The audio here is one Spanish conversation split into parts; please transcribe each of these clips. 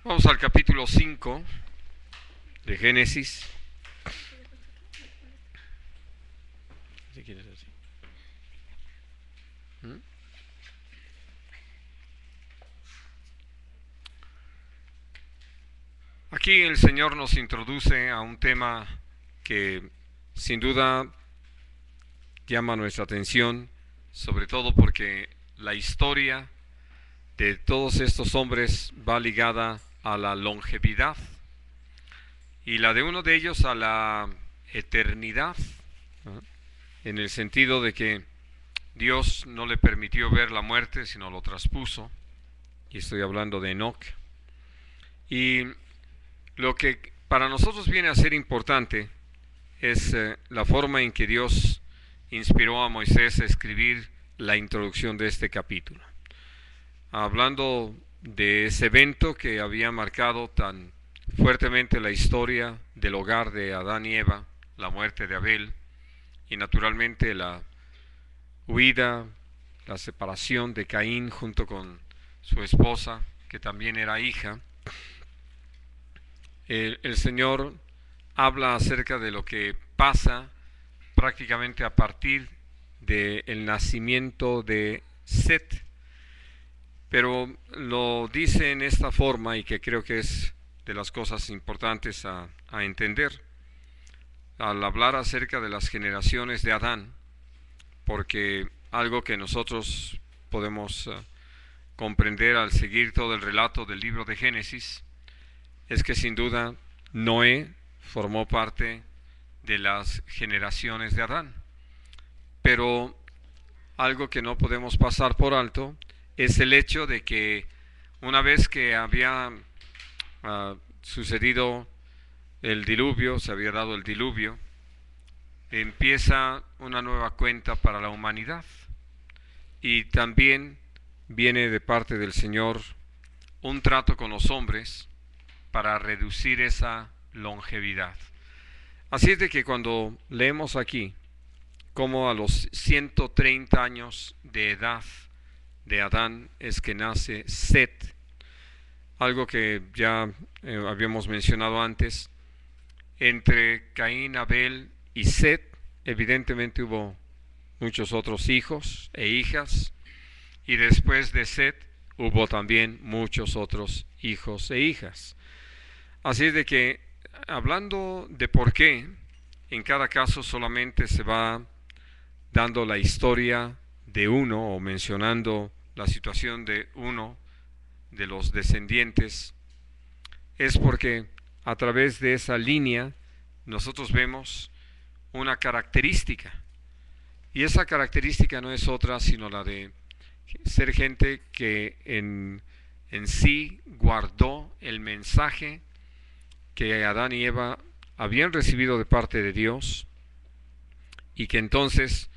Vamos al capítulo 5 de Génesis. Si quieres así. Aquí el Señor nos introduce a un tema que sin duda llama nuestra atención, sobre todo porque la historia de todos estos hombres va ligada a la longevidad y la de uno de ellos a la eternidad, ¿no? En el sentido de que Dios no le permitió ver la muerte, sino lo traspuso, y estoy hablando de Enoc. Y lo que para nosotros viene a ser importante es la forma en que Dios inspiró a Moisés a escribir la introducción de este capítulo. Hablando de ese evento que había marcado tan fuertemente la historia del hogar de Adán y Eva, la muerte de Abel y naturalmente la huida, la separación de Caín junto con su esposa, que también era hija. El Señor habla acerca de lo que pasa prácticamente a partir del nacimiento de Set, pero lo dice en esta forma, y que creo que es de las cosas importantes a entender al hablar acerca de las generaciones de Adán, porque algo que nosotros podemos comprender al seguir todo el relato del libro de Génesis es que sin duda Noé formó parte de las generaciones de Adán. Pero algo que no podemos pasar por alto es el hecho de que una vez que había sucedido el diluvio, se había dado el diluvio, empieza una nueva cuenta para la humanidad. Y también viene de parte del Señor un trato con los hombres para reducir esa longevidad. Así es de que cuando leemos aquí cómo a los 130 años de edad de Adán es que nace Set, algo que ya habíamos mencionado antes, entre Caín, Abel y Set evidentemente hubo muchos otros hijos e hijas, y después de Set hubo también muchos otros hijos e hijas. Así es de que, hablando de por qué, en cada caso solamente se va dando la historia de uno o mencionando la situación de uno de los descendientes, es porque a través de esa línea nosotros vemos una característica, y esa característica no es otra sino la de ser gente que en sí guardó el mensaje que Adán y Eva habían recibido de parte de Dios, y que entonces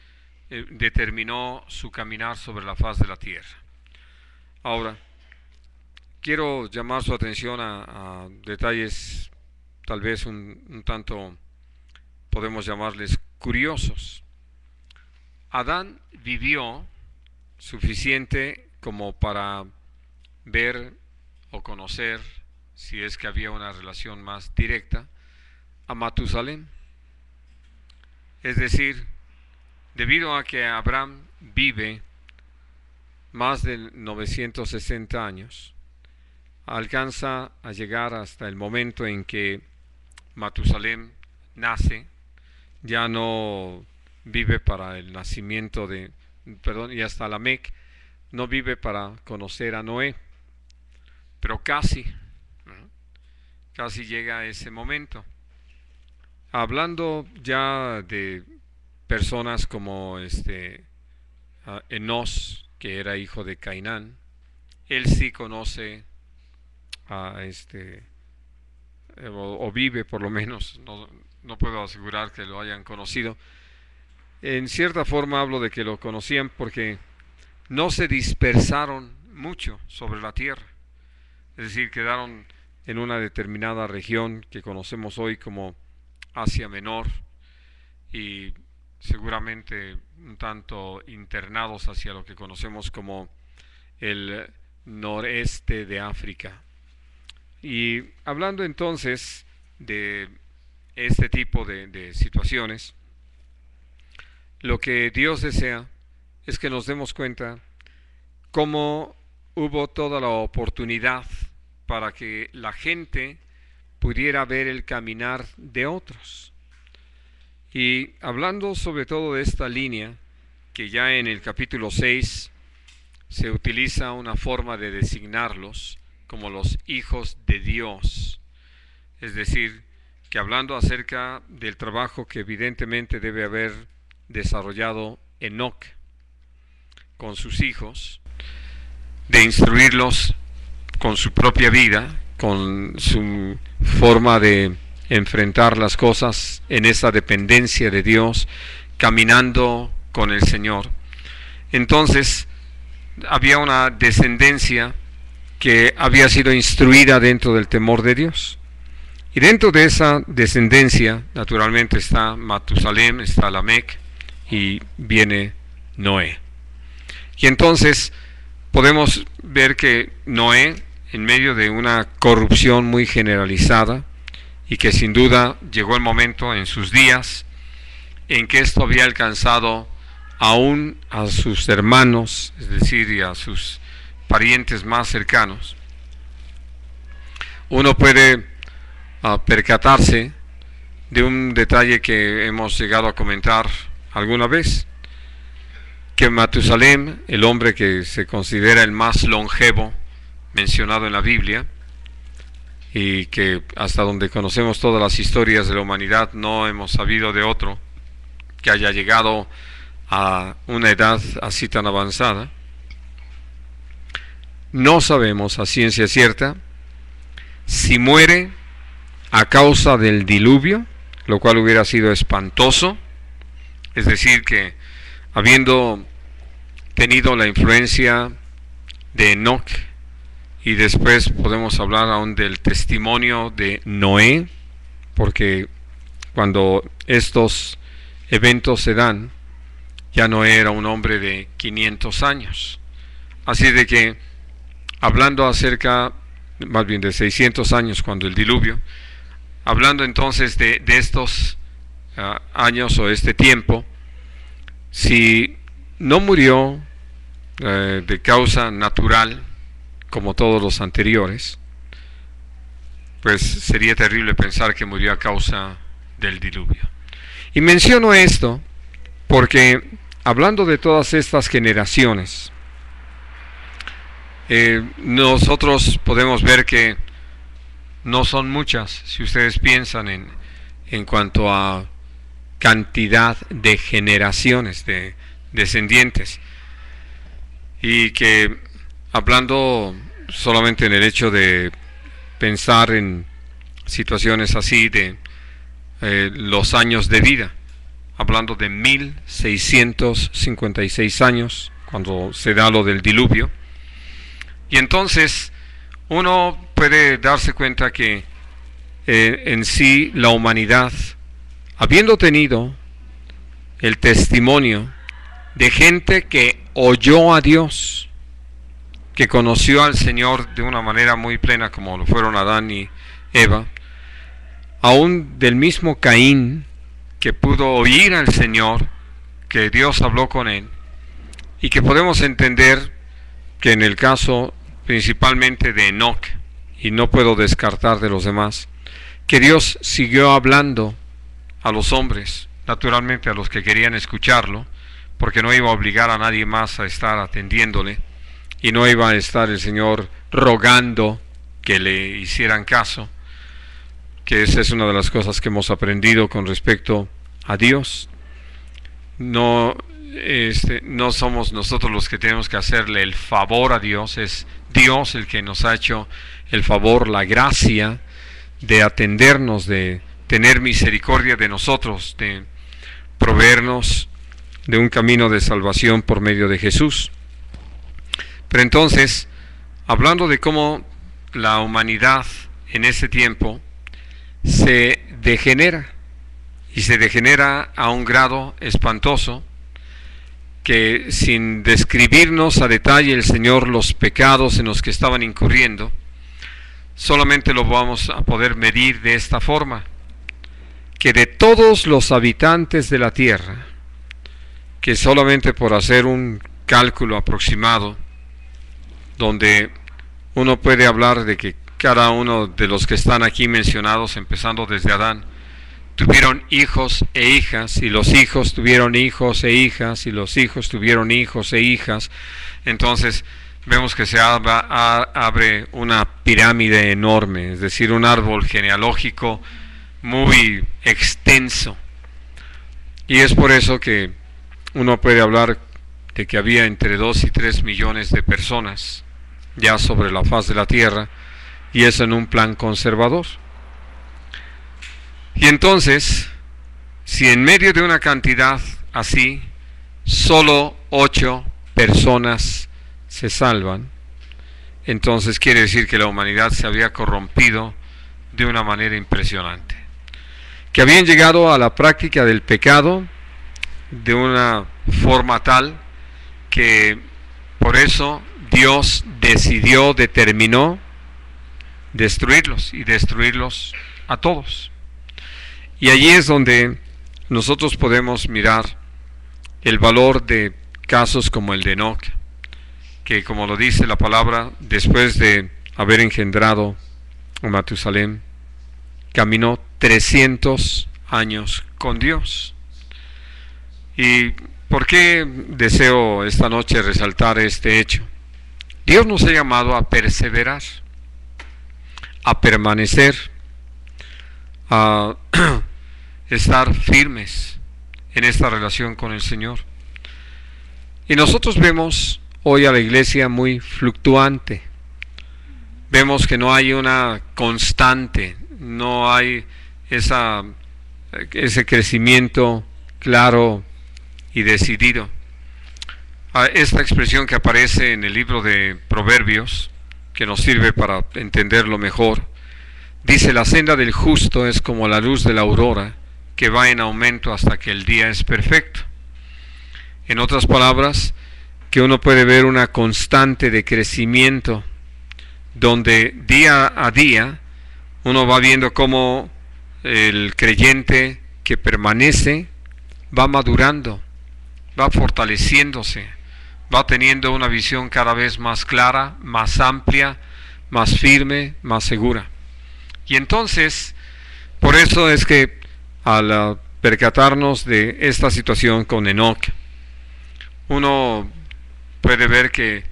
determinó su caminar sobre la faz de la tierra. Ahora, quiero llamar su atención a detalles tal vez un tanto, podemos llamarles curiosos. Adán vivió suficiente como para ver o conocer, si es que había una relación más directa, a Matusalén. Es decir, debido a que Abraham vive más de 960 años, alcanza a llegar hasta el momento en que Matusalén nace, ya no vive para el nacimiento de, y hasta Lamec no vive para conocer a Noé, pero casi llega a ese momento. Hablando ya de personas como Enos, que era hijo de Cainán, él sí conoce a o vive por lo menos, no puedo asegurar que lo hayan conocido. En cierta forma hablo de que lo conocían porque no se dispersaron mucho sobre la tierra, es decir, quedaron en una determinada región que conocemos hoy como Asia Menor, y seguramente un tanto internados hacia lo que conocemos como el noreste de África. Y hablando entonces de este tipo de situaciones, lo que Dios desea es que nos demos cuenta cómo hubo toda la oportunidad para que la gente pudiera ver el caminar de otros. Y hablando sobre todo de esta línea, que ya en el capítulo 6 se utiliza una forma de designarlos como los hijos de Dios, es decir, que hablando acerca del trabajo que evidentemente debe haber desarrollado Enoc con sus hijos, de instruirlos con su propia vida, con su forma de enfrentar las cosas en esa dependencia de Dios, caminando con el Señor. Entonces, había una descendencia que había sido instruida dentro del temor de Dios. Y dentro de esa descendencia, naturalmente, está Matusalem, está Lamec y viene Noé. Y entonces podemos ver que Noé, en medio de una corrupción muy generalizada, y que sin duda llegó el momento en sus días en que esto había alcanzado aún a sus hermanos, es decir, y a sus parientes más cercanos. Uno puede percatarse de un detalle que hemos llegado a comentar alguna vez, que Matusalem, el hombre que se considera el más longevo mencionado en la Biblia, y que hasta donde conocemos todas las historias de la humanidad no hemos sabido de otro que haya llegado a una edad así tan avanzada. No sabemos a ciencia cierta si muere a causa del diluvio, lo cual hubiera sido espantoso, es decir, que habiendo tenido la influencia de Enoc, y después podemos hablar aún del testimonio de Noé, porque cuando estos eventos se dan, ya Noé era un hombre de 500 años. Así de que, hablando acerca, más bien de 600 años cuando el diluvio, hablando entonces de estos años o este tiempo, si no murió de causa natural, como todos los anteriores, pues sería terrible pensar que murió a causa del diluvio. Y menciono esto porque, hablando de todas estas generaciones, nosotros podemos ver que no son muchas, si ustedes piensan en cuanto a cantidad de generaciones, de descendientes, y que hablando solamente en el hecho de pensar en situaciones así de los años de vida, hablando de 1656 años cuando se da lo del diluvio, y entonces uno puede darse cuenta que en sí la humanidad, habiendo tenido el testimonio de gente que oyó a Dios, que conoció al Señor de una manera muy plena, como lo fueron Adán y Eva, aún del mismo Caín, que pudo oír al Señor, que Dios habló con él, y que podemos entender que en el caso principalmente de Enoc, y no puedo descartar de los demás, que Dios siguió hablando a los hombres, naturalmente a los que querían escucharlo, porque no iba a obligar a nadie más a estar atendiéndole, y no iba a estar el Señor rogando que le hicieran caso, que esa es una de las cosas que hemos aprendido con respecto a Dios. No somos nosotros los que tenemos que hacerle el favor a Dios, es Dios el que nos ha hecho el favor, la gracia de atendernos, de tener misericordia de nosotros, de proveernos de un camino de salvación por medio de Jesús. Pero entonces, hablando de cómo la humanidad en ese tiempo se degenera, y se degenera a un grado espantoso, que sin describirnos a detalle el Señor los pecados en los que estaban incurriendo, solamente lo vamos a poder medir de esta forma, que de todos los habitantes de la tierra, que solamente por hacer un cálculo aproximado, donde uno puede hablar de que cada uno de los que están aquí mencionados, empezando desde Adán, tuvieron hijos e hijas, y los hijos tuvieron hijos e hijas, y los hijos tuvieron hijos e hijas. Entonces vemos que se abre una pirámide enorme, es decir, un árbol genealógico muy extenso. Y es por eso que uno puede hablar de que había entre 2 y 3 millones de personas ya sobre la faz de la tierra, y eso en un plan conservador. Y entonces, si en medio de una cantidad así, solo 8 personas se salvan, entonces quiere decir que la humanidad se había corrompido de una manera impresionante, que habían llegado a la práctica del pecado de una forma tal que por eso Dios determinó destruirlos, y destruirlos a todos. Y allí es donde nosotros podemos mirar el valor de casos como el de Enoc, que, como lo dice la palabra, después de haber engendrado a Matusalén, caminó 300 años con Dios. ¿Y por qué deseo esta noche resaltar este hecho? Dios nos ha llamado a perseverar, a permanecer, a estar firmes en esta relación con el Señor. Y nosotros vemos hoy a la iglesia muy fluctuante. Vemos que no hay una constante, no hay ese crecimiento claro y decidido. Esta expresión que aparece en el libro de Proverbios, que nos sirve para entenderlo mejor, dice: la senda del justo es como la luz de la aurora, que va en aumento hasta que el día es perfecto. En otras palabras, que uno puede ver una constante de crecimiento, donde día a día uno va viendo cómo el creyente que permanece va madurando, va fortaleciéndose, va teniendo una visión cada vez más clara, más amplia, más firme, más segura. Y entonces, por eso es que al percatarnos de esta situación con Enoc, uno puede ver que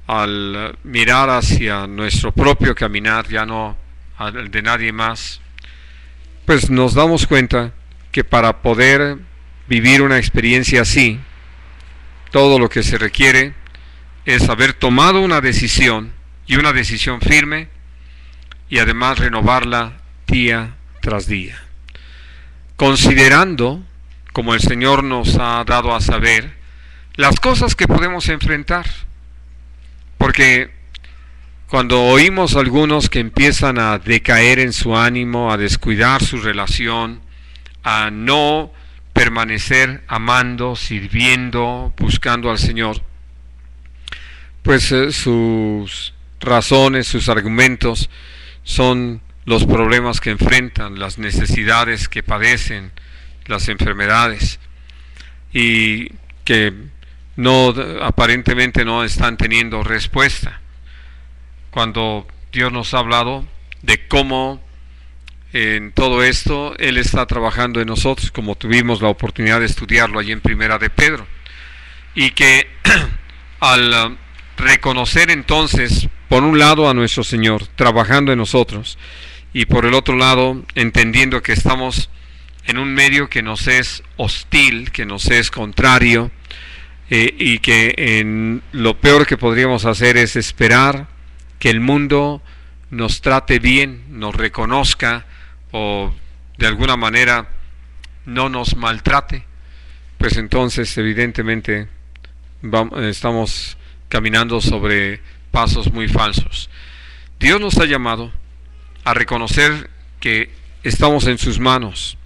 al mirar hacia nuestro propio caminar, ya no al de nadie más, pues nos damos cuenta que para poder vivir una experiencia así, todo lo que se requiere es haber tomado una decisión, y una decisión firme, y además renovarla día tras día, considerando, como el Señor nos ha dado a saber, las cosas que podemos enfrentar. Porque cuando oímos a algunos que empiezan a decaer en su ánimo, a descuidar su relación, a no permanecer amando, sirviendo, buscando al Señor, pues sus razones, sus argumentos son los problemas que enfrentan, las necesidades que padecen, las enfermedades, y que aparentemente no están teniendo respuesta, cuando Dios nos ha hablado de cómo en todo esto Él está trabajando en nosotros, como tuvimos la oportunidad de estudiarlo allí en Primera de Pedro, y que al reconocer entonces, por un lado, a nuestro Señor trabajando en nosotros, y por el otro lado, entendiendo que estamos en un medio que nos es hostil, que nos es contrario, y que lo peor que podríamos hacer es esperar que el mundo nos trate bien, nos reconozca, o de alguna manera no nos maltrate, pues entonces evidentemente estamos caminando sobre pasos muy falsos. Dios nos ha llamado a reconocer que estamos en sus manos,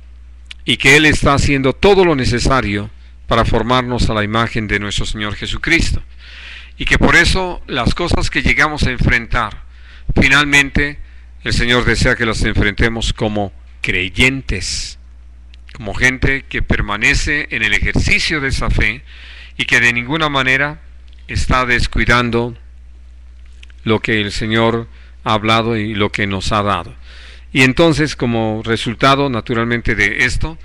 y que Él está haciendo todo lo necesario para formarnos a la imagen de nuestro Señor Jesucristo, y que por eso las cosas que llegamos a enfrentar finalmente el Señor desea que las enfrentemos como creyentes, como gente que permanece en el ejercicio de esa fe y que de ninguna manera está descuidando lo que el Señor ha hablado y lo que nos ha dado. Y entonces, como resultado naturalmente de esto,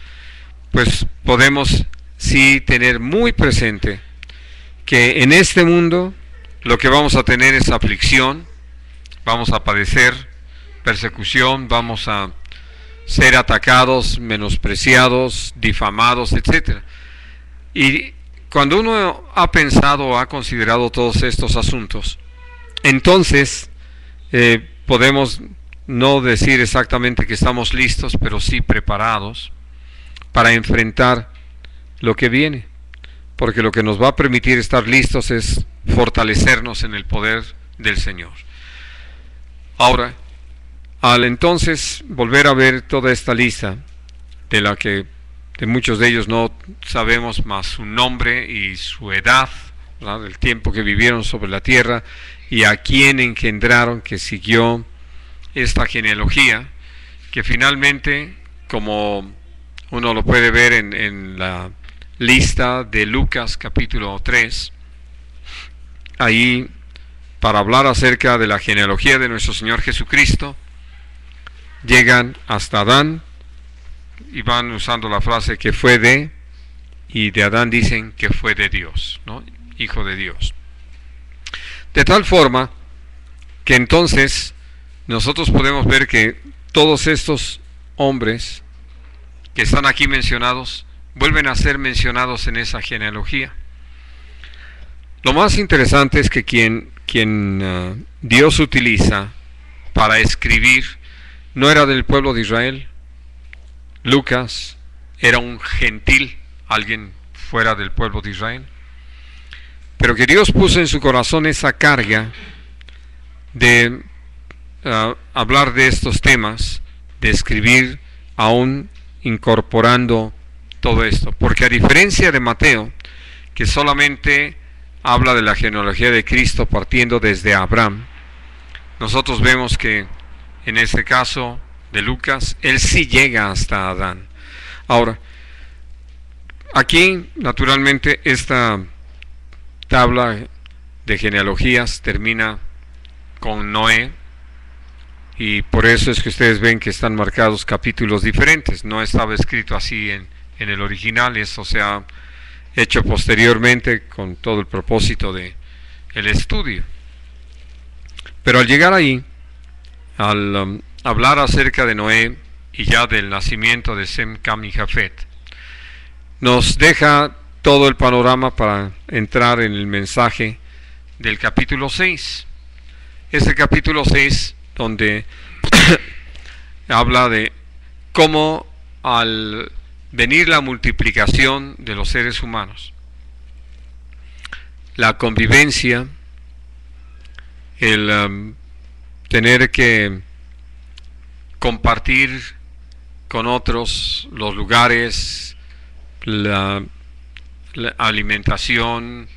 pues podemos sí tener muy presente que en este mundo lo que vamos a tener es aflicción, vamos a padecer persecución, vamos a ser atacados, menospreciados, difamados, etc. Y cuando uno ha pensado o ha considerado todos estos asuntos, entonces podemos no decir exactamente que estamos listos, pero sí preparados para enfrentar lo que viene, porque lo que nos va a permitir estar listos es fortalecernos en el poder del Señor. Ahora, al entonces volver a ver toda esta lista, de la que de muchos de ellos no sabemos más su nombre y su edad, ¿verdad?, el tiempo que vivieron sobre la tierra y a quién engendraron, que siguió esta genealogía, que finalmente, como uno lo puede ver en la lista de Lucas capítulo 3, ahí para hablar acerca de la genealogía de nuestro Señor Jesucristo, llegan hasta Adán y van usando la frase que fue de, y de Adán dicen que fue de Dios, ¿no?, hijo de Dios. De tal forma que entonces nosotros podemos ver que todos estos hombres que están aquí mencionados vuelven a ser mencionados en esa genealogía. Lo más interesante es que quien Dios utiliza para escribir no era del pueblo de Israel. Lucas era un gentil, alguien fuera del pueblo de Israel, pero que Dios puso en su corazón esa carga de hablar de estos temas, de escribir aún incorporando todo esto, porque a diferencia de Mateo, que solamente habla de la genealogía de Cristo partiendo desde Abraham, nosotros vemos que en este caso de Lucas, él sí llega hasta Adán. Ahora, aquí naturalmente esta tabla de genealogías termina con Noé, y por eso es que ustedes ven que están marcados capítulos diferentes. No estaba escrito así en el original, esto se ha hecho posteriormente con todo el propósito de el estudio. Pero al llegar ahí, al hablar acerca de Noé y ya del nacimiento de Sem, Cam y Jafet, nos deja todo el panorama para entrar en el mensaje del capítulo 6. Este capítulo 6 donde habla de cómo al venir la multiplicación de los seres humanos, la convivencia, el tener que compartir con otros los lugares, la alimentación,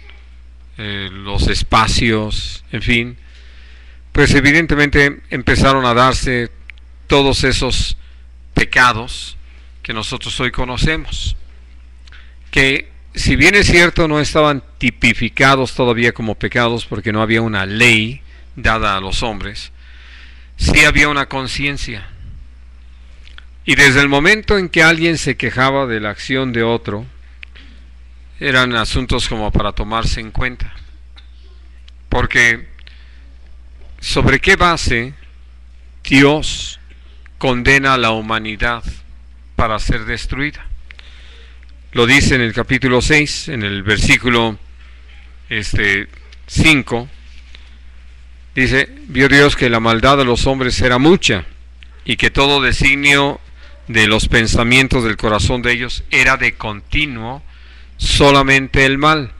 los espacios, en fin, pues evidentemente empezaron a darse todos esos pecados que nosotros hoy conocemos, que si bien es cierto no estaban tipificados todavía como pecados porque no había una ley dada a los hombres, sí había una conciencia. Y desde el momento en que alguien se quejaba de la acción de otro, eran asuntos como para tomarse en cuenta. Porque ¿sobre qué base Dios condena a la humanidad para ser destruida? Lo dice en el capítulo 6, en el versículo 5, dice: vio Dios que la maldad de los hombres era mucha, y que todo designio de los pensamientos del corazón de ellos era de continuo solamente el mal.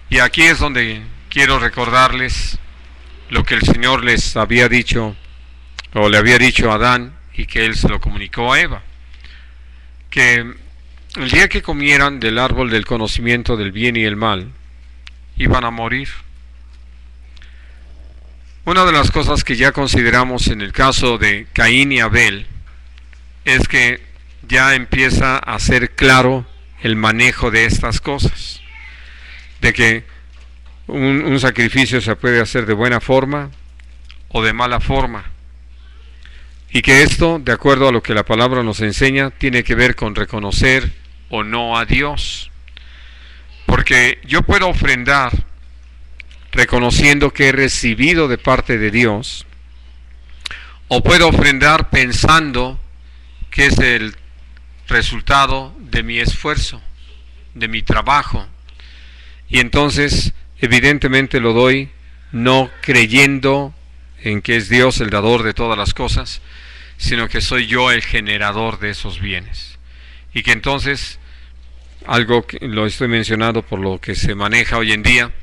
Y aquí es donde quiero recordarles lo que el Señor les había dicho, o le había dicho a Adán, y que él se lo comunicó a Eva, que el día que comieran del árbol del conocimiento del bien y el mal, iban a morir. Una de las cosas que ya consideramos en el caso de Caín y Abel es que ya empieza a ser claro el manejo de estas cosas, de que un sacrificio se puede hacer de buena forma o de mala forma, y que esto, de acuerdo a lo que la palabra nos enseña, tiene que ver con reconocer o no a Dios, porque yo puedo ofrendar reconociendo que he recibido de parte de Dios, o puedo ofrendar pensando que es el resultado de mi esfuerzo, de mi trabajo, y entonces evidentemente lo doy no creyendo en que es Dios el dador de todas las cosas, sino que soy yo el generador de esos bienes, y que entonces, algo que lo estoy mencionando por lo que se maneja hoy en día,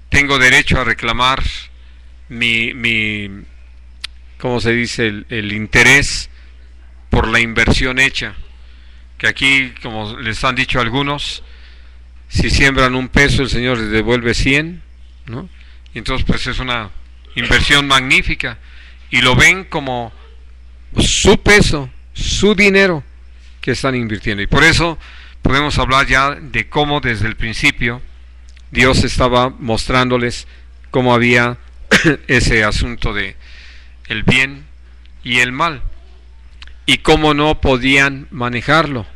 tengo derecho a reclamar ¿cómo se dice? El interés por la inversión hecha, que aquí, como les han dicho algunos, si siembran $1, el Señor les devuelve 100, ¿no? Y entonces pues es una inversión magnífica, y lo ven como su peso, su dinero que están invirtiendo, y por eso podemos hablar ya de cómo desde el principio Dios estaba mostrándoles cómo había ese asunto de el bien y el mal, y cómo no podían manejarlo,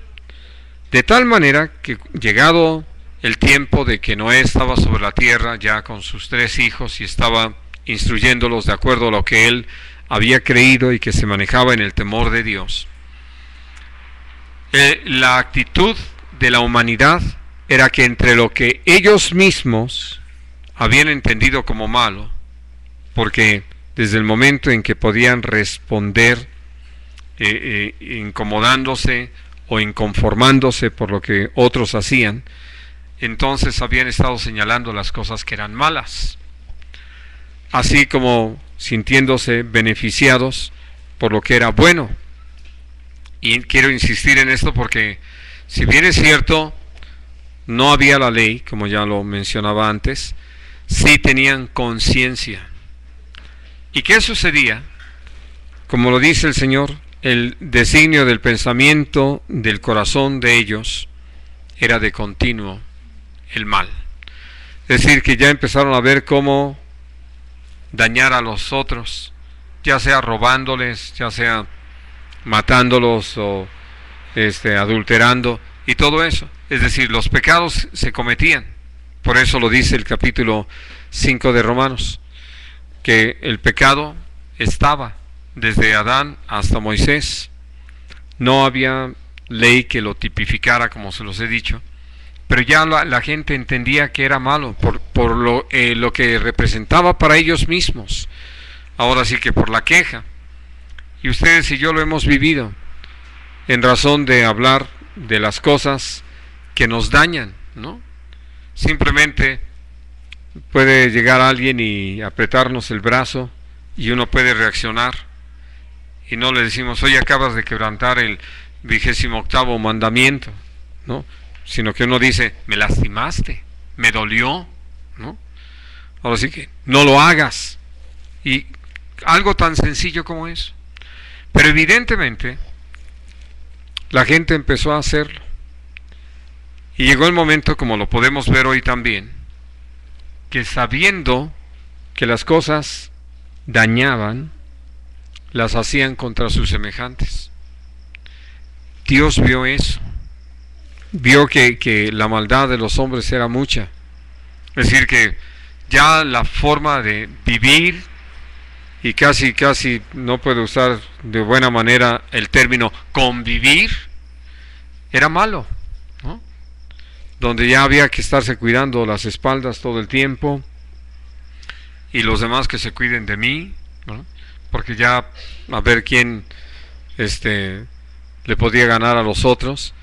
de tal manera que llegado el tiempo de que Noé estaba sobre la tierra ya con sus 3 hijos y estaba instruyéndolos de acuerdo a lo que él había creído y que se manejaba en el temor de Dios, la actitud de la humanidad era que entre lo que ellos mismos habían entendido como malo, porque desde el momento en que podían responder incomodándose o inconformándose por lo que otros hacían, entonces habían estado señalando las cosas que eran malas, así como sintiéndose beneficiados por lo que era bueno. Y quiero insistir en esto porque, si bien es cierto, no había la ley, como ya lo mencionaba antes, sí tenían conciencia. ¿Y qué sucedía? Como lo dice el Señor, el designio del pensamiento del corazón de ellos era de continuo el mal. Es decir, que ya empezaron a ver cómo dañar a los otros, ya sea robándoles, ya sea matándolos o adulterando y todo eso. Es decir, los pecados se cometían. Por eso lo dice el capítulo 5 de Romanos, que el pecado estaba desde Adán hasta Moisés. No había ley que lo tipificara, como se los he dicho, pero ya la gente entendía que era malo por lo que representaba para ellos mismos. Ahora sí que por la queja. Y ustedes y yo lo hemos vivido en razón de hablar de las cosas que nos dañan, ¿no? Simplemente puede llegar alguien y apretarnos el brazo y uno puede reaccionar y no le decimos, oye, acabas de quebrantar el 28º mandamiento, ¿no? Sino que uno dice, me lastimaste, me dolió, ¿no? Ahora sí que no lo hagas, y algo tan sencillo como eso. Pero evidentemente la gente empezó a hacerlo, y llegó el momento, como lo podemos ver hoy también, que sabiendo que las cosas dañaban, las hacían contra sus semejantes. Dios vio eso, vio que la maldad de los hombres era mucha. Es decir, que ya la forma de vivir, y casi no puedo usar de buena manera el término convivir, era malo, ¿no? Donde ya había que estarse cuidando las espaldas todo el tiempo, y los demás que se cuiden de mí, ¿no? Porque ya a ver quién le podía ganar a los otros.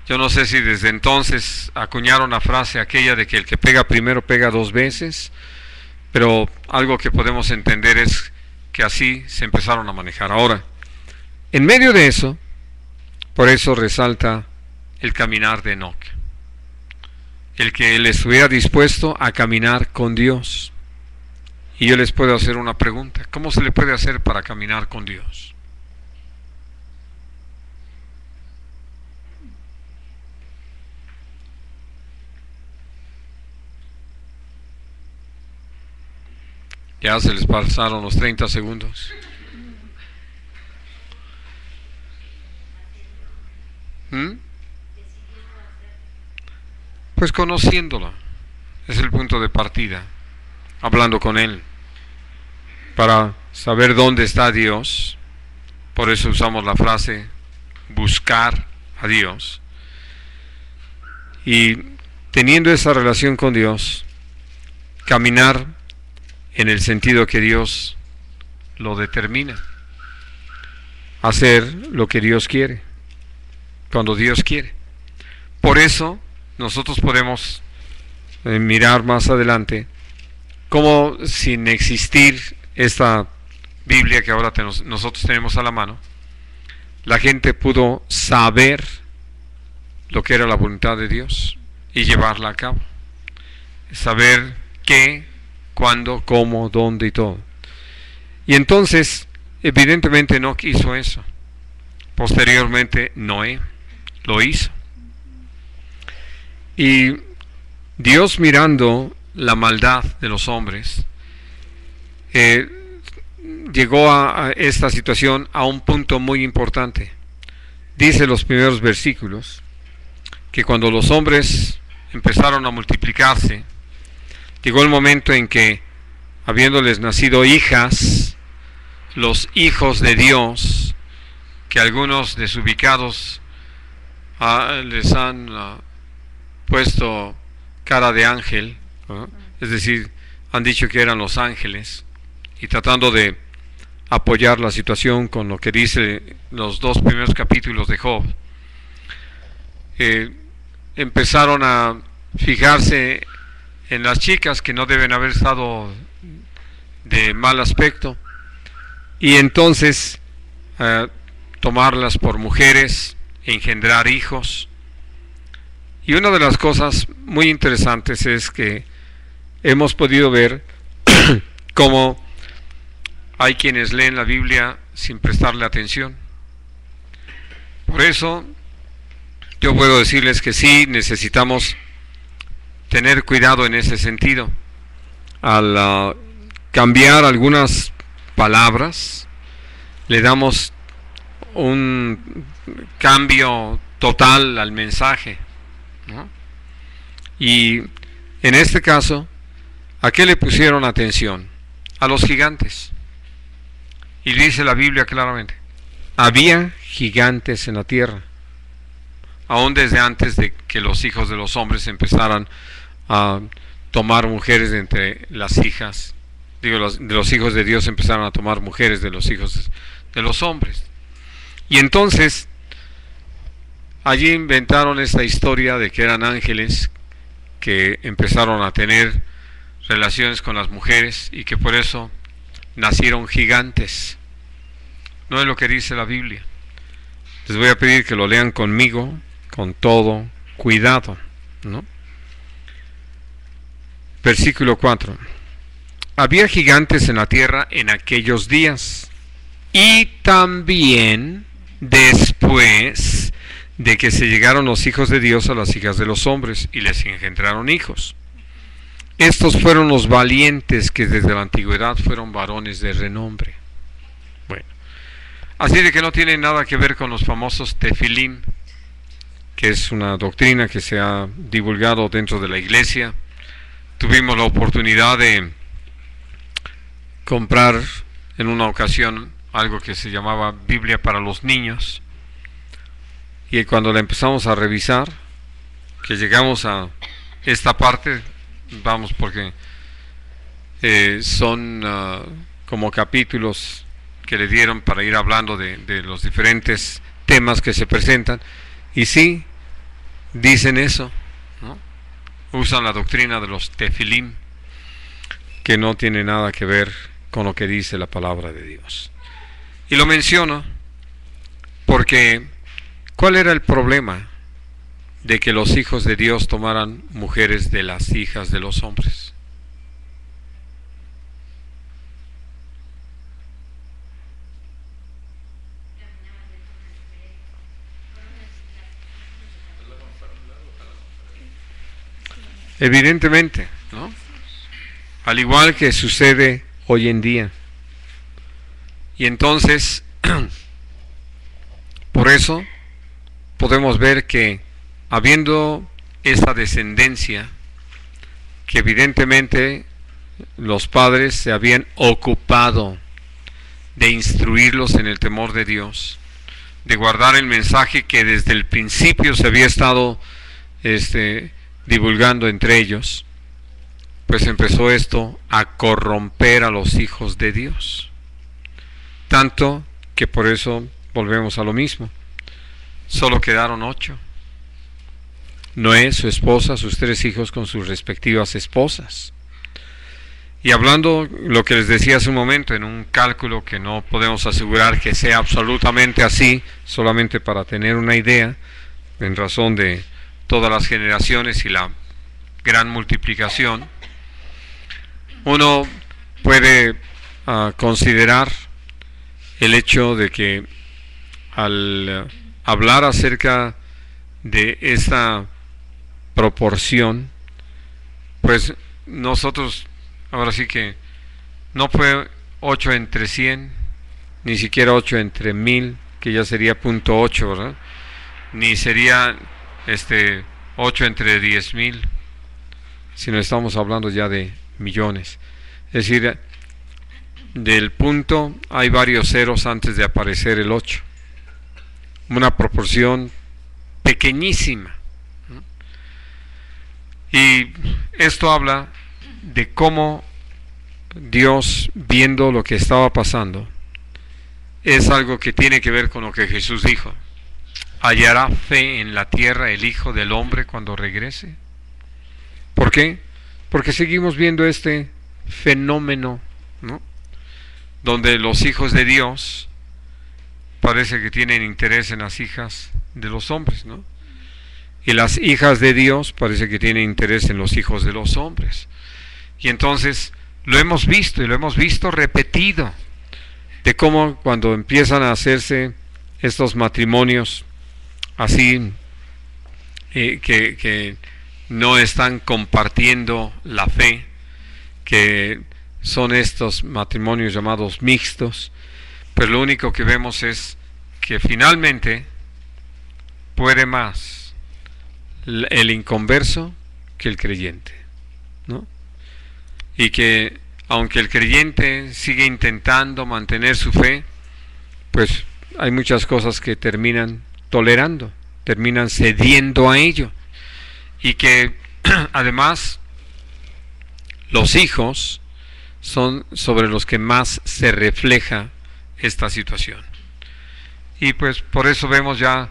Yo no sé si desde entonces acuñaron la frase aquella de que el que pega primero pega 2 veces, pero algo que podemos entender es que así se empezaron a manejar. Ahora, en medio de eso, por eso resalta el caminar de Enoc, el que él estuviera dispuesto a caminar con Dios. Y yo les puedo hacer una pregunta. ¿Cómo se le puede hacer para caminar con Dios? Ya se les pasaron los 30 segundos. Pues conociéndolo. Es el punto de partida. Hablando con Él. Para saber dónde está Dios. Por eso usamos la frase buscar a Dios. Y teniendo esa relación con Dios, caminar en el sentido que Dios lo determina. Hacer lo que Dios quiere, cuando Dios quiere. Por eso nosotros podemos mirar más adelante cómo, sin existir esta Biblia que ahora nosotros tenemos a la mano, la gente pudo saber lo que era la voluntad de Dios y llevarla a cabo. Saber qué, cuándo, cómo, dónde y todo. Y entonces, evidentemente no quiso eso. Posteriormente, Noé lo hizo. Y Dios, mirando la maldad de los hombres, llegó a esta situación a un punto muy importante. Dice los primeros versículos que cuando los hombres empezaron a multiplicarse, llegó el momento en que, habiéndoles nacido hijas, los hijos de Dios, que algunos desubicados les han puesto cara de ángel, es decir, han dicho que eran los ángeles, y tratando de apoyar la situación con lo que dice los 2 primeros capítulos de Job, empezaron a fijarse en las chicas que no deben haber estado de mal aspecto, y entonces tomarlas por mujeres e engendrar hijos. Y una de las cosas muy interesantes es que hemos podido ver cómo hay quienes leen la Biblia sin prestarle atención. Por eso yo puedo decirles que sí necesitamos tener cuidado en ese sentido. Al cambiar algunas palabras, le damos un cambio total al mensaje, ¿no? Y en este caso, ¿a qué le pusieron atención? A los gigantes. Y dice la Biblia claramente, había gigantes en la tierra, aún desde antes de que los hijos de los hombres empezaran a tomar mujeres de entre las hijas, de los hijos de Dios empezaron a tomar mujeres de los hijos de los hombres. Y entonces allí inventaron esta historia de que eran ángeles que empezaron a tener relaciones con las mujeres y que por eso nacieron gigantes. No es lo que dice la Biblia. Les voy a pedir que lo lean conmigo con todo cuidado, ¿no? Versículo 4. Había gigantes en la tierra en aquellos días, y también después de que se llegaron los hijos de Dios a las hijas de los hombres y les engendraron hijos. Estos fueron los valientes que desde la antigüedad fueron varones de renombre. Bueno, así de que no tiene nada que ver con los famosos tefilim, que es una doctrina que se ha divulgado dentro de la iglesia. Tuvimos la oportunidad de comprar en una ocasión algo que se llamaba Biblia para los niños, y cuando la empezamos a revisar, que llegamos a esta parte, vamos, porque son como capítulos que le dieron para ir hablando de los diferentes temas que se presentan, y sí, dicen eso, ¿no? Usan la doctrina de los tefilim, que no tiene nada que ver con lo que dice la palabra de Dios. Y lo menciono porque ¿cuál era el problema de que los hijos de Dios tomaran mujeres de las hijas de los hombres? Evidentemente, ¿no? Al igual que sucede hoy en día. Y entonces, por eso podemos ver que habiendo esta descendencia, que evidentemente los padres se habían ocupado de instruirlos en el temor de Dios, de guardar el mensaje que desde el principio se había estado divulgando entre ellos, pues empezó esto a corromper a los hijos de Dios. Tanto que por eso volvemos a lo mismo. Solo quedaron 8. Noé, su esposa, sus 3 hijos con sus respectivas esposas. Y hablando lo que les decía hace un momento, en un cálculo que no podemos asegurar que sea absolutamente así, solamente para tener una idea, en razón de todas las generaciones y la gran multiplicación, uno puede considerar el hecho de que al hablar acerca de esta proporción, pues nosotros ahora sí que no fue 8 entre 100, ni siquiera 8 entre 1000, que ya sería 0.8, ¿verdad? Ni sería 8 entre 10,000, sino estamos hablando ya de millones. Es decir, del punto hay varios ceros antes de aparecer el 8. Una proporción pequeñísima. Y esto habla de cómo Dios, viendo lo que estaba pasando, es algo que tiene que ver con lo que Jesús dijo: ¿hallará fe en la tierra el Hijo del Hombre cuando regrese? ¿Por qué? Porque seguimos viendo este fenómeno, ¿no?, donde los hijos de Dios parece que tienen interés en las hijas de los hombres, ¿no? Y las hijas de Dios parece que tienen interés en los hijos de los hombres. Y entonces lo hemos visto, y lo hemos visto repetido, de cómo cuando empiezan a hacerse estos matrimonios así, que no están compartiendo la fe, que son estos matrimonios llamados mixtos, pero lo único que vemos es que finalmente puede más el inconverso que el creyente, ¿no? Y que aunque el creyente sigue intentando mantener su fe, pues hay muchas cosas que terminan tolerando, terminan cediendo a ello, y que además los hijos son sobre los que más se refleja esta situación. Y pues por eso vemos ya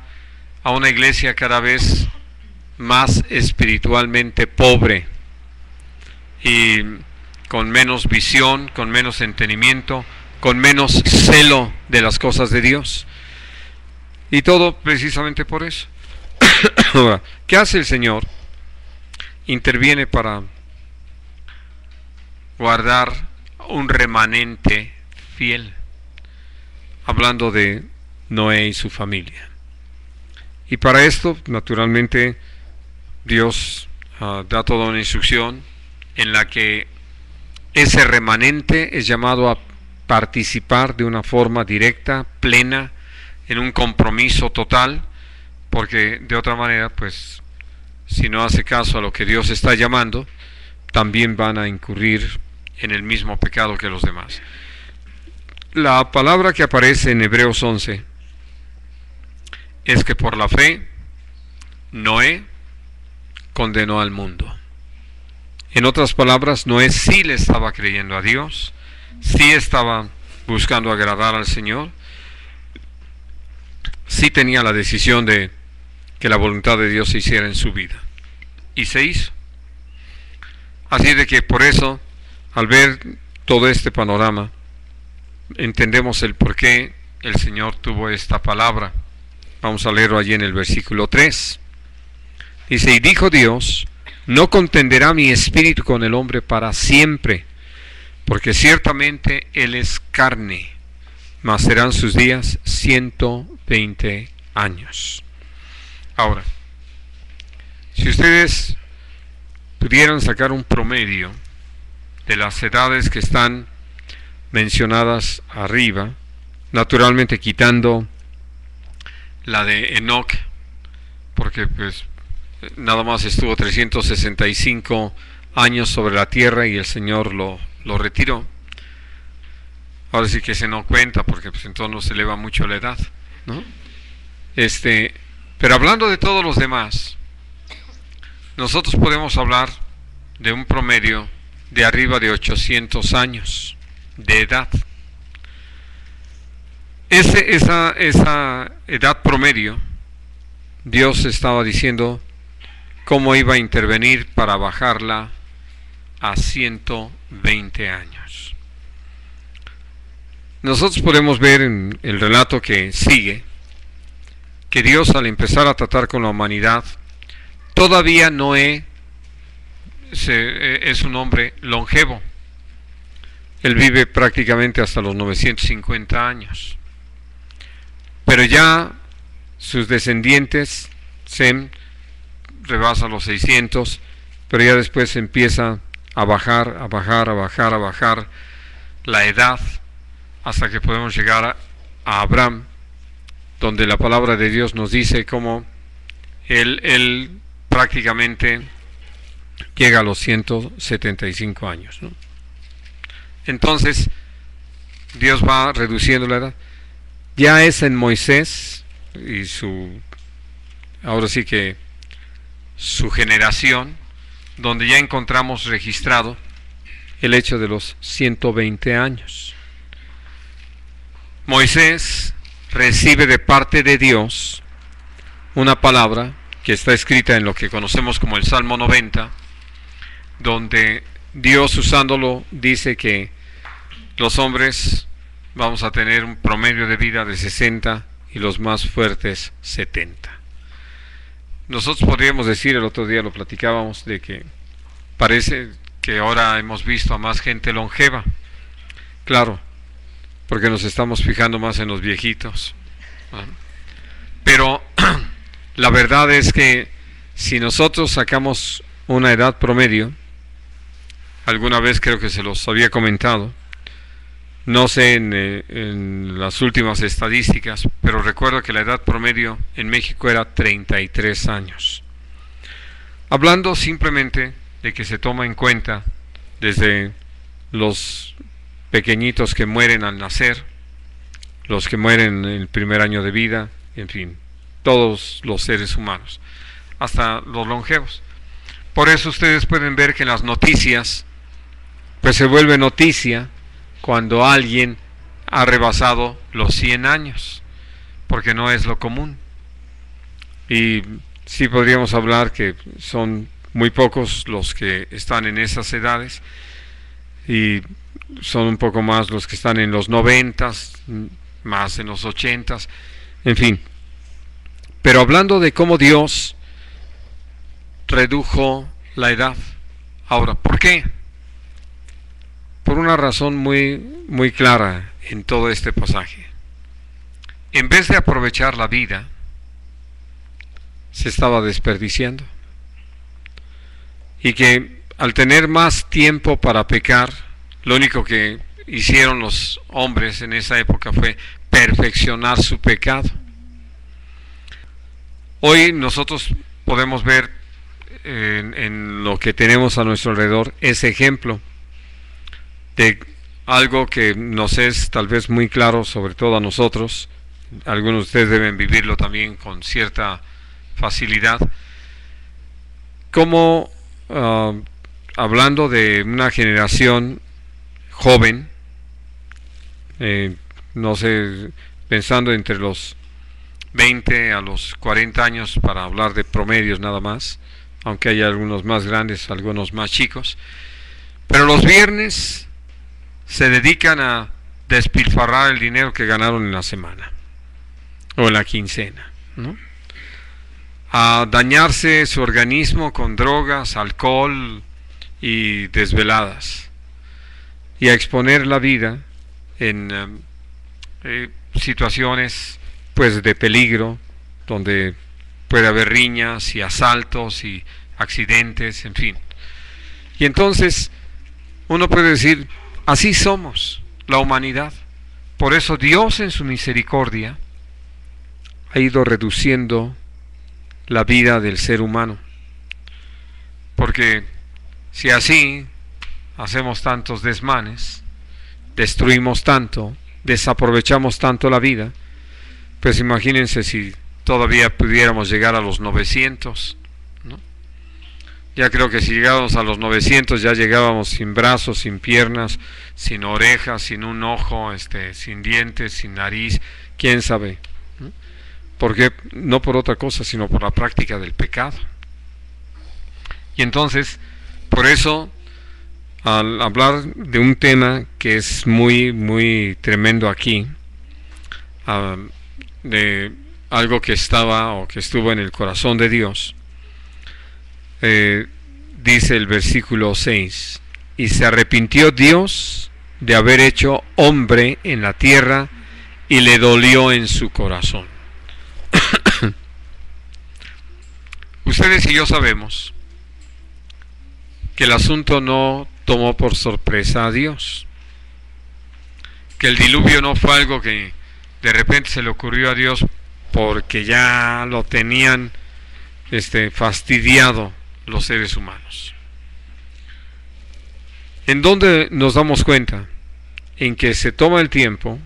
a una iglesia cada vez más espiritualmente pobre y con menos visión, con menos entendimiento, con menos celo de las cosas de Dios. Y todo precisamente por eso. ¿Qué hace el Señor? Interviene para guardar un remanente fiel, hablando de Noé y su familia. Y para esto, naturalmente, Dios da toda una instrucción en la que ese remanente es llamado a participar de una forma directa, plena, en un compromiso total, porque de otra manera, pues, si no hace caso a lo que Dios está llamando, también van a incurrir en el mismo pecado que los demás. La palabra que aparece en Hebreos 11 es que por la fe Noé condenó al mundo. En otras palabras, Noé sí le estaba creyendo a Dios, sí estaba buscando agradar al Señor, sí tenía la decisión de que la voluntad de Dios se hiciera en su vida, y se hizo. Así de que por eso, al ver todo este panorama, entendemos el por qué el Señor tuvo esta palabra. Vamos a leerlo allí en el versículo 3. Dice: y dijo Dios: no contenderá mi espíritu con el hombre para siempre, porque ciertamente él es carne, mas serán sus días 120 años. Ahora, si ustedes pudieran sacar un promedio de las edades que están mencionadas arriba, naturalmente quitando la de Enoc, porque pues nada más estuvo 365 años sobre la tierra y el Señor lo retiró. Ahora sí que se no cuenta, porque pues entonces no se eleva mucho la edad, ¿no? Pero hablando de todos los demás, nosotros podemos hablar de un promedio de arriba de 800 años de edad. Esa edad promedio, Dios estaba diciendo cómo iba a intervenir para bajarla a 120 años. Nosotros podemos ver en el relato que sigue que Dios, al empezar a tratar con la humanidad, todavía Noé es un hombre longevo. Él vive prácticamente hasta los 950 años. Pero ya sus descendientes, Sem, rebasa los 600, pero ya después empieza a bajar la edad, hasta que podemos llegar a Abraham, donde la palabra de Dios nos dice cómo él prácticamente llega a los 175 años, ¿no? Entonces Dios va reduciendo la edad. Ya es en Moisés y ahora sí que su generación, donde ya encontramos registrado el hecho de los 120 años. Moisés recibe de parte de Dios una palabra que está escrita en lo que conocemos como el Salmo 90, donde Dios, usándolo, dice que los hombres vamos a tener un promedio de vida de 60 y los más fuertes 70. Nosotros podríamos decir, el otro día lo platicábamos, de que parece que ahora hemos visto a más gente longeva. Claro, porque nos estamos fijando más en los viejitos. Pero la verdad es que si nosotros sacamos una edad promedio, alguna vez creo que se los había comentado, no sé en las últimas estadísticas, pero recuerdo que la edad promedio en México era 33 años. Hablando simplemente de que se toma en cuenta desde los pequeñitos que mueren al nacer, los que mueren en el primer año de vida, en fin, todos los seres humanos, hasta los longevos. Por eso ustedes pueden ver que en las noticias, pues se vuelve noticia cuando alguien ha rebasado los 100 años, porque no es lo común. Y sí podríamos hablar que son muy pocos los que están en esas edades, y son un poco más los que están en los 90, más en los 80, en fin. Pero hablando de cómo Dios redujo la edad. Ahora, ¿por qué? Por una razón muy clara en todo este pasaje. En vez de aprovechar la vida, se estaba desperdiciando. Y que al tener más tiempo para pecar, lo único que hicieron los hombres en esa época fue perfeccionar su pecado. Hoy nosotros podemos ver en lo que tenemos a nuestro alrededor ese ejemplo de algo que nos es tal vez muy claro, sobre todo a nosotros. Algunos de ustedes deben vivirlo también con cierta facilidad. Como hablando de una generación joven, no sé, pensando entre los 20 a los 40 años, para hablar de promedios nada más, aunque hay algunos más grandes, algunos más chicos, pero los viernes se dedican a despilfarrar el dinero que ganaron en la semana o en la quincena, ¿no? A dañarse su organismo con drogas, alcohol y desveladas, y a exponer la vida en situaciones pues de peligro, donde puede haber riñas y asaltos y accidentes, en fin. Y entonces uno puede decir, así somos, la humanidad. Por eso Dios en su misericordia ha ido reduciendo la vida del ser humano. Porque si así hacemos tantos desmanes, destruimos tanto, desaprovechamos tanto la vida, pues imagínense si todavía pudiéramos llegar a los 900, ¿no? Ya creo que si llegábamos a los 900 ya llegábamos sin brazos, sin piernas, sin orejas, sin un ojo, sin dientes, sin nariz, quién sabe, ¿no? Porque no por otra cosa, sino por la práctica del pecado. Y entonces, por eso, al hablar de un tema que es muy, muy tremendo aquí, de algo que estaba o que estuvo en el corazón de Dios, dice el versículo 6, y se arrepintió Dios de haber hecho hombre en la tierra y le dolió en su corazón. Ustedes y yo sabemos que el asunto no tomó por sorpresa a Dios, que el diluvio no fue algo que de repente se le ocurrió a Dios porque ya lo tenían fastidiado los seres humanos. ¿En dónde nos damos cuenta? En que se toma el tiempo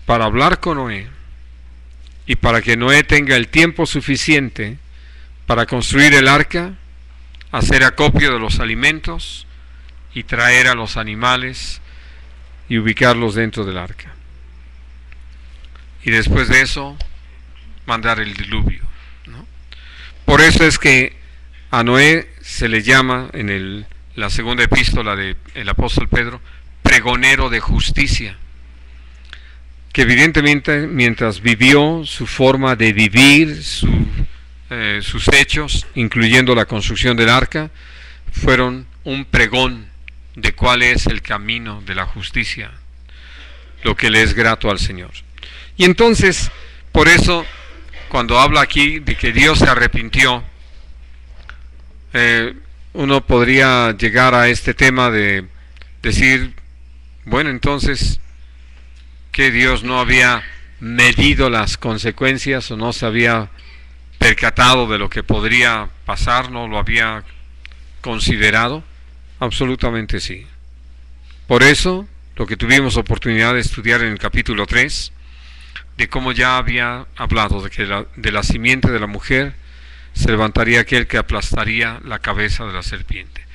para hablar con Noé y para que Noé tenga el tiempo suficiente para construir el arca, hacer acopio de los alimentos y traer a los animales y ubicarlos dentro del arca. Y después de eso, mandar el diluvio, ¿no? Por eso es que a Noé se le llama en la segunda epístola del apóstol Pedro, pregonero de justicia, que evidentemente mientras vivió su forma de vivir, sus hechos, incluyendo la construcción del arca, fueron un pregón de cuál es el camino de la justicia, lo que le es grato al Señor. Y entonces, por eso, cuando habla aquí de que Dios se arrepintió, uno podría llegar a este tema de decir, bueno, entonces, que Dios no había medido las consecuencias o no se había percatado de lo que podría pasar, no lo había considerado. Absolutamente sí. Por eso, lo que tuvimos oportunidad de estudiar en el capítulo 3, de cómo ya había hablado de que de la simiente de la mujer se levantaría aquel que aplastaría la cabeza de la serpiente.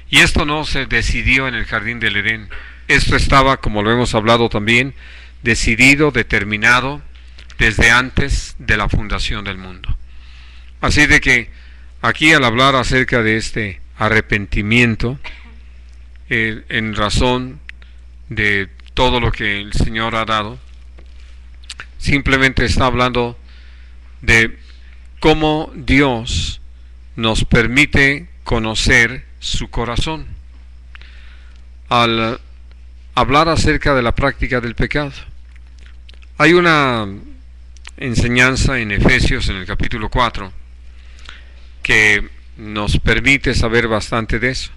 Y esto no se decidió en el jardín del Edén. Esto estaba, como lo hemos hablado también, decidido, determinado desde antes de la fundación del mundo. Así de que aquí, al hablar acerca de este arrepentimiento, en razón de todo lo que el Señor ha dado, simplemente está hablando de cómo Dios nos permite conocer su corazón al hablar acerca de la práctica del pecado. Hay una enseñanza en Efesios, en el capítulo 4, que nos permite saber bastante de eso.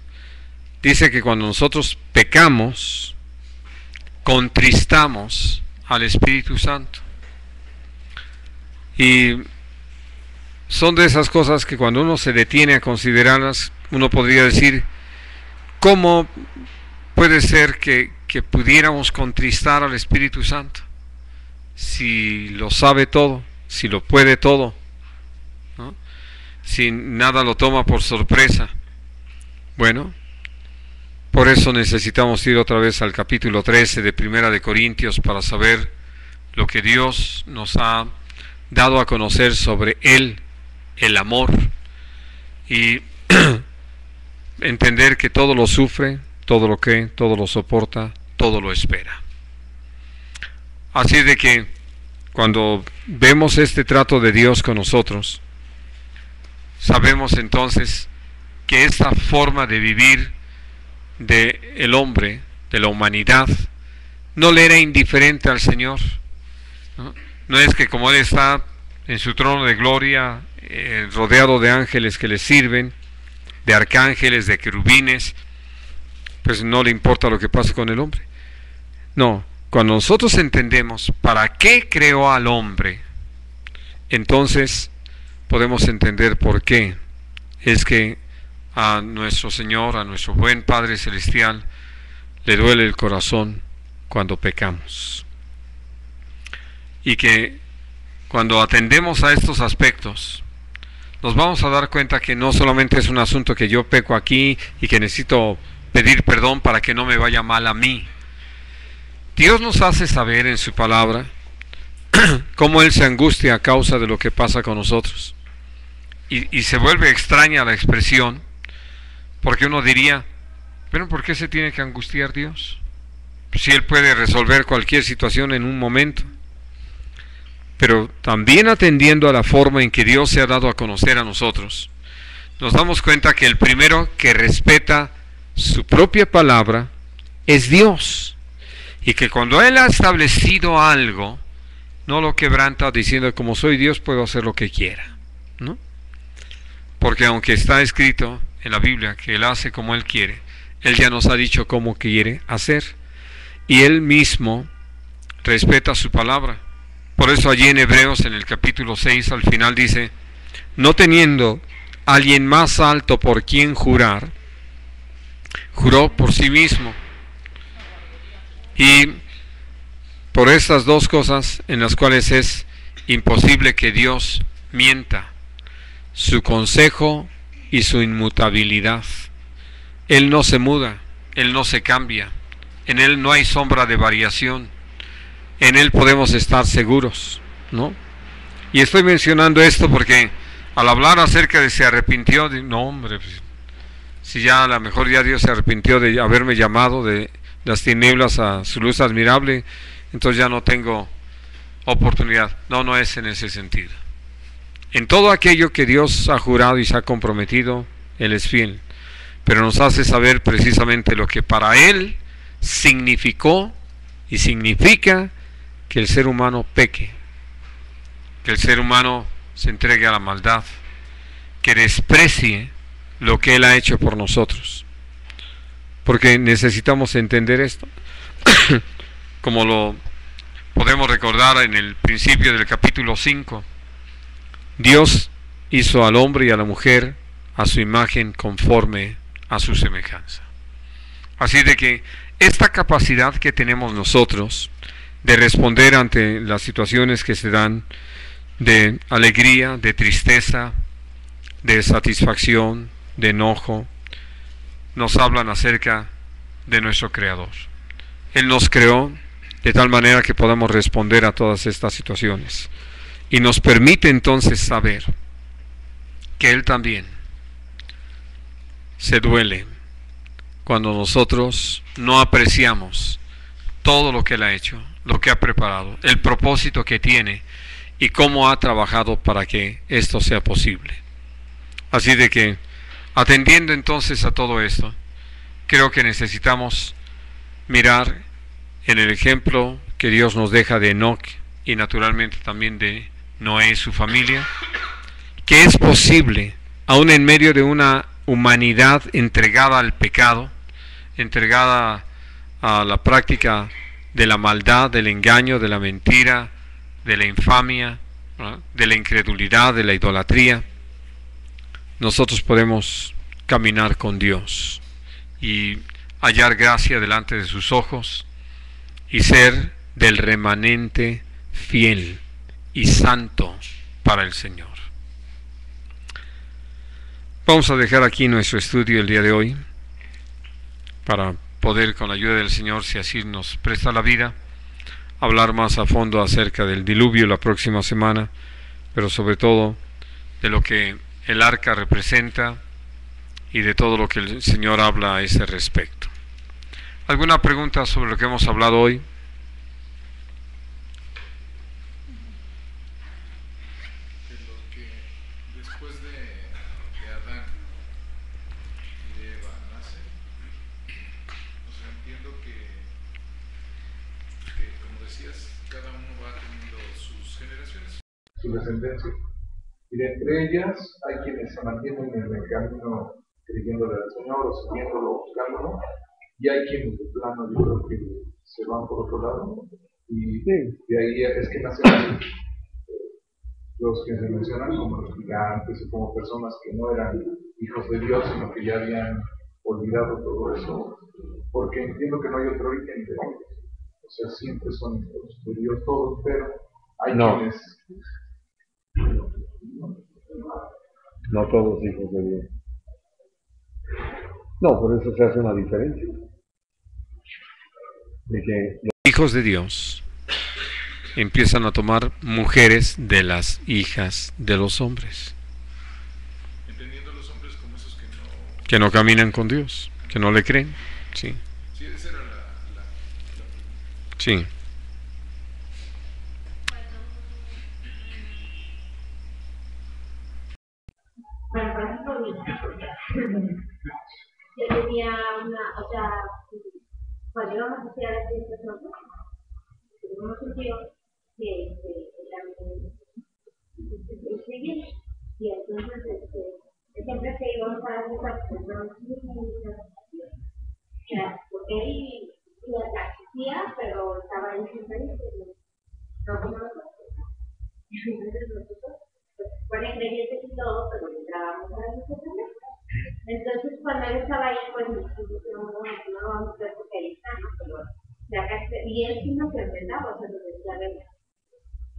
Dice que cuando nosotros pecamos, contristamos al Espíritu Santo. Y son de esas cosas que cuando uno se detiene a considerarlas, uno podría decir, ¿cómo puede ser que pudiéramos contristar al Espíritu Santo? Si lo sabe todo, si lo puede todo, ¿no? Si nada lo toma por sorpresa. Bueno, por eso necesitamos ir otra vez al capítulo 13 de Primera de Corintios para saber lo que Dios nos ha dado a conocer sobre Él, el amor, y entender que todo lo sufre, todo lo cree, todo lo soporta, todo lo espera. Así de que cuando vemos este trato de Dios con nosotros, sabemos entonces que esta forma de vivir del hombre, de la humanidad, no le era indiferente al Señor, ¿no? No es que como Él está en su trono de gloria, rodeado de ángeles que le sirven, de arcángeles, de querubines, pues no le importa lo que pase con el hombre. No, cuando nosotros entendemos para qué creó al hombre, entonces podemos entender por qué es que a nuestro Señor, a nuestro buen Padre Celestial, le duele el corazón cuando pecamos. Y que cuando atendemos a estos aspectos, nos vamos a dar cuenta que no solamente es un asunto que yo peco aquí y que necesito pedir perdón para que no me vaya mal a mí. Dios nos hace saber en su palabra cómo Él se angustia a causa de lo que pasa con nosotros. Y se vuelve extraña la expresión, porque uno diría, ¿pero por qué se tiene que angustiar Dios? Si Él puede resolver cualquier situación en un momento. Pero también atendiendo a la forma en que Dios se ha dado a conocer a nosotros, nos damos cuenta que el primero que respeta su propia palabra es Dios. Y que cuando Él ha establecido algo, no lo quebranta diciendo, como soy Dios puedo hacer lo que quiera, ¿no? Porque aunque está escrito en la Biblia que Él hace como Él quiere, Él ya nos ha dicho cómo quiere hacer. Y Él mismo respeta su palabra. Por eso allí en Hebreos, en el capítulo 6, al final dice, no teniendo alguien más alto por quien jurar, juró por sí mismo. Y por estas dos cosas en las cuales es imposible que Dios mienta, su consejo y su inmutabilidad. Él no se muda, Él no se cambia, en Él no hay sombra de variación, en Él podemos estar seguros, ¿no? Y estoy mencionando esto porque al hablar acerca de se arrepintió, no hombre, pues, si ya a lo mejor ya Dios se arrepintió de haberme llamado de las tinieblas a su luz admirable, entonces ya no tengo oportunidad. No, no es en ese sentido. En todo aquello que Dios ha jurado y se ha comprometido, Él es fiel. Pero nos hace saber precisamente lo que para Él significó y significa que el ser humano peque, que el ser humano se entregue a la maldad, que desprecie lo que Él ha hecho por nosotros. Porque necesitamos entender esto. Como lo podemos recordar en el principio del capítulo 5, Dios hizo al hombre y a la mujer a su imagen conforme a su semejanza. Así de que esta capacidad que tenemos nosotros de responder ante las situaciones que se dan, de alegría, de tristeza, de satisfacción, de enojo, nos hablan acerca de nuestro Creador. Él nos creó de tal manera que podamos responder a todas estas situaciones. Y nos permite entonces saber que Él también se duele cuando nosotros no apreciamos todo lo que Él ha hecho, lo que ha preparado, el propósito que tiene y cómo ha trabajado para que esto sea posible. Así de que, atendiendo entonces a todo esto, creo que necesitamos mirar en el ejemplo que Dios nos deja de Enoc y naturalmente también de Noé y su familia, que es posible, aun en medio de una humanidad entregada al pecado, entregada a la práctica de la maldad, del engaño, de la mentira, de la infamia, ¿no?, de la incredulidad, de la idolatría, nosotros podemos caminar con Dios y hallar gracia delante de sus ojos y ser del remanente fiel y santo para el Señor. Vamos a dejar aquí nuestro estudio el día de hoy para poder, con la ayuda del Señor, si así nos presta la vida, hablar más a fondo acerca del diluvio la próxima semana, pero sobre todo de lo que el arca representa y de todo lo que el Señor habla a ese respecto. ¿Alguna pregunta sobre lo que hemos hablado hoy? Su descendencia. Y de entre ellas hay quienes se mantienen en el camino creyéndole al Señor o siguiéndolo o buscándolo, y hay quienes de plano yo creo que se van por otro lado, y de ahí es que nacen los que se mencionan como los gigantes o como personas que no eran hijos de Dios, sino que ya habían olvidado todo eso, porque entiendo que no hay otro origen de ellos. O sea, siempre son hijos de Dios todos, pero hay quienes... No todos hijos de Dios. No, por eso se hace una diferencia. De que los hijos de Dios empiezan a tomar mujeres de las hijas de los hombres. Entendiendo los hombres como esos que no caminan con Dios, que no le creen. Sí. Sí, esa era la Sí. Bueno, por ejemplo, yo tenía o sea, cuando íbamos a hacer las fiestas nosotros, tuvimos un tío que era civil, y entonces siempre que íbamos a las fiestas, porque él la hacía, pero estaba ahí siempre, no como nosotros. Entonces nosotros, con ingredientes y todo, pero entrábamos a las fiestas también. Entonces, cuando él estaba ahí, pues nos dijimos, no lo vamos a hacer porque ahí está, ¿no? Pero y él sí nos enfrentaba, o sea, nos decía, venga,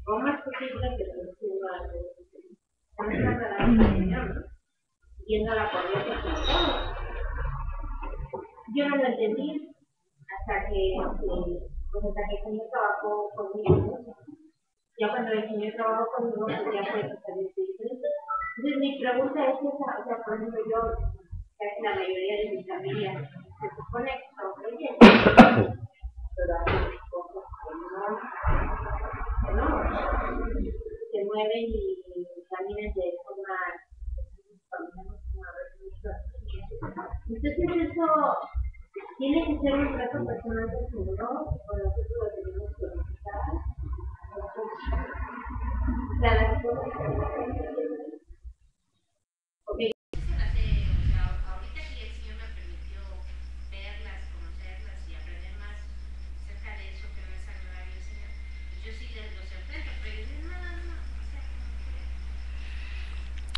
¿cómo es posible que nos haciendo algo? Estamos trasladando al Señor, ¿no? Yendo a la corriente con todo. Yo no lo entendí hasta que el Señor trabajó conmigo. Ya cuando el Señor trabajó conmigo, pues ya fue totalmente diferente. Entonces, mi pregunta es esa, o sea, por ejemplo, yo, casi la mayoría de mi familia, se supone que son creyentes, pero hacen cosas que no, se mueven y caminan de forma, entonces eso tiene que ser un trato personal del Señor, o nosotros lo tenemos que buscar, cada cosa.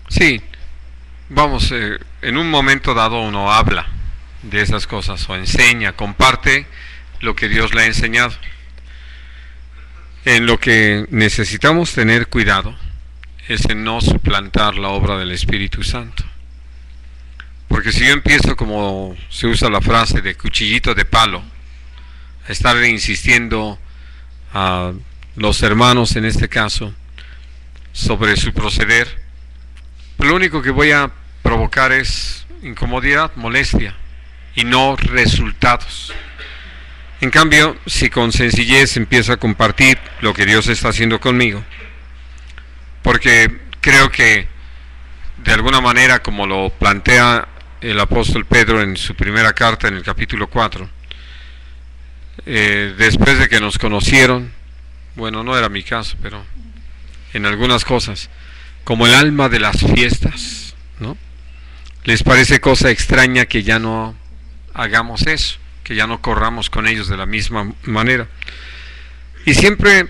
Sí, vamos, en un momento dado uno habla de esas cosas o enseña, comparte lo que Dios le ha enseñado. En lo que necesitamos tener cuidado es en no suplantar la obra del Espíritu Santo. Porque si yo empiezo, como se usa la frase, de cuchillito de palo, a estar insistiendo a los hermanos en este caso sobre su proceder, lo único que voy a provocar es incomodidad, molestia y no resultados. En cambio, si con sencillez empiezo a compartir lo que Dios está haciendo conmigo, porque creo que de alguna manera, como lo plantea el apóstol Pedro en su primera carta en el capítulo 4, después de que nos conocieron, bueno, no era mi caso, pero en algunas cosas, como el alma de las fiestas, ¿no? Les parece cosa extraña que ya no hagamos eso, que ya no corramos con ellos de la misma manera. Y siempre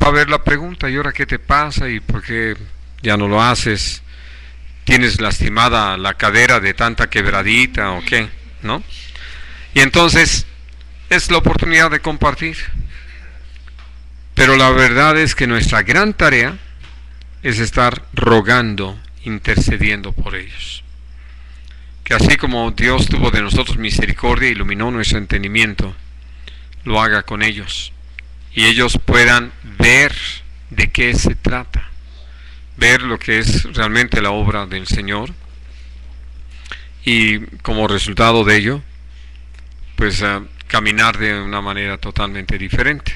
va a haber la pregunta, ¿y ahora qué te pasa? ¿Y por qué ya no lo haces? ¿Tienes lastimada la cadera de tanta quebradita o qué? ¿No? Y entonces es la oportunidad de compartir. Pero la verdad es que nuestra gran tarea es estar rogando, intercediendo por ellos. Que así como Dios tuvo de nosotros misericordia, iluminó nuestro entendimiento, lo haga con ellos. Y ellos puedan ver de qué se trata, ver lo que es realmente la obra del Señor. Y como resultado de ello, pues caminar de una manera totalmente diferente,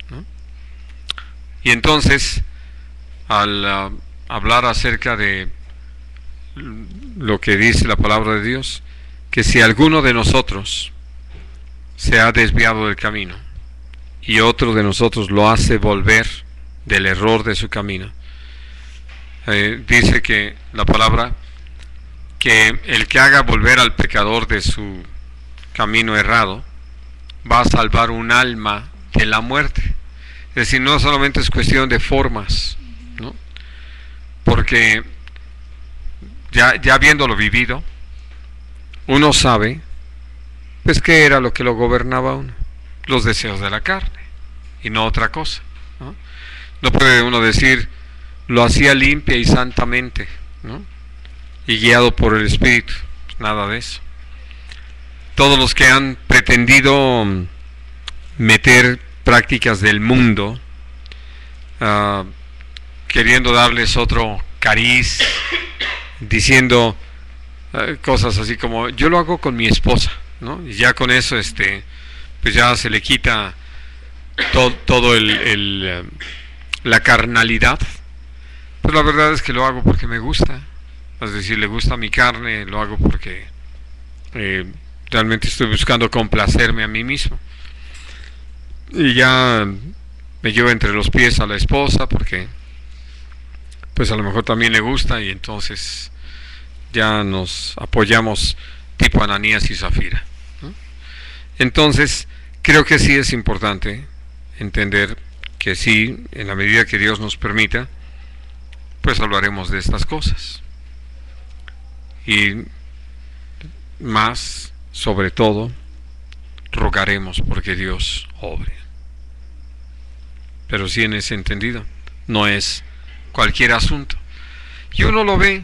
¿no? Y entonces, al hablar acerca de lo que dice la palabra de Dios, que si alguno de nosotros se ha desviado del camino y otro de nosotros lo hace volver del error de su camino, dice que la palabra que el que haga volver al pecador de su camino errado va a salvar un alma de la muerte. Es decir, no solamente es cuestión de formas, ¿no? Porque ya habiéndolo vivido, uno sabe pues qué era lo que lo gobernaba a uno, los deseos de la carne y no otra cosa, ¿no? No puede uno decir lo hacía limpia y santamente, ¿no? Y guiado por el Espíritu, nada de eso. Todos los que han pretendido meter prácticas del mundo, queriendo darles otro cariz, diciendo cosas así como yo lo hago con mi esposa, ¿no? Y ya con eso pues ya se le quita todo la carnalidad. Pues la verdad es que lo hago porque me gusta, es decir, le gusta mi carne, lo hago porque realmente estoy buscando complacerme a mí mismo. Y ya me llevo entre los pies a la esposa porque pues a lo mejor también le gusta, y entonces ya nos apoyamos tipo Ananías y Zafira, ¿no? Entonces creo que sí es importante entender que sí, en la medida que Dios nos permita, pues hablaremos de estas cosas, y más sobre todo rogaremos porque Dios obre, pero sí en ese entendido, no es cualquier asunto. Y uno lo ve,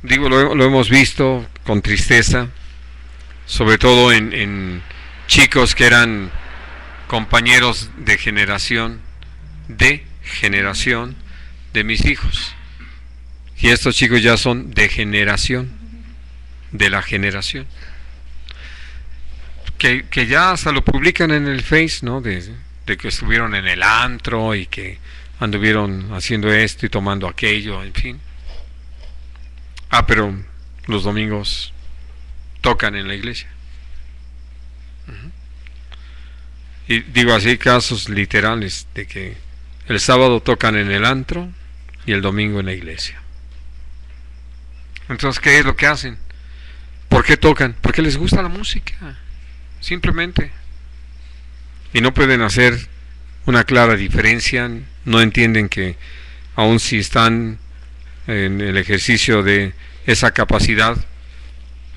digo, lo hemos visto con tristeza, sobre todo en chicos que eran compañeros de generación de mis hijos, y estos chicos ya son de generación, de la generación, que ya hasta lo publican en el Face, ¿no? De que estuvieron en el antro y que anduvieron haciendo esto y tomando aquello, en fin. Pero los domingos tocan en la iglesia. Y digo así, casos literales de que el sábado tocan en el antro y el domingo en la iglesia. Entonces, ¿qué es lo que hacen? ¿Por qué tocan? Porque les gusta la música, simplemente. Y no pueden hacer una clara diferencia, no entienden que aun si están en el ejercicio de esa capacidad,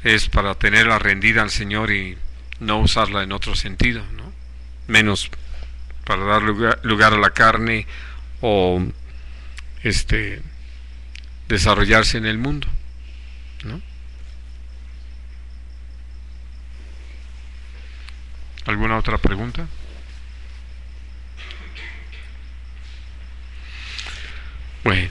es para tenerla rendida al Señor y no usarla en otro sentido, ¿no? Menos para dar lugar a la carne o desarrollarse en el mundo, ¿no? ¿Alguna otra pregunta? Bueno.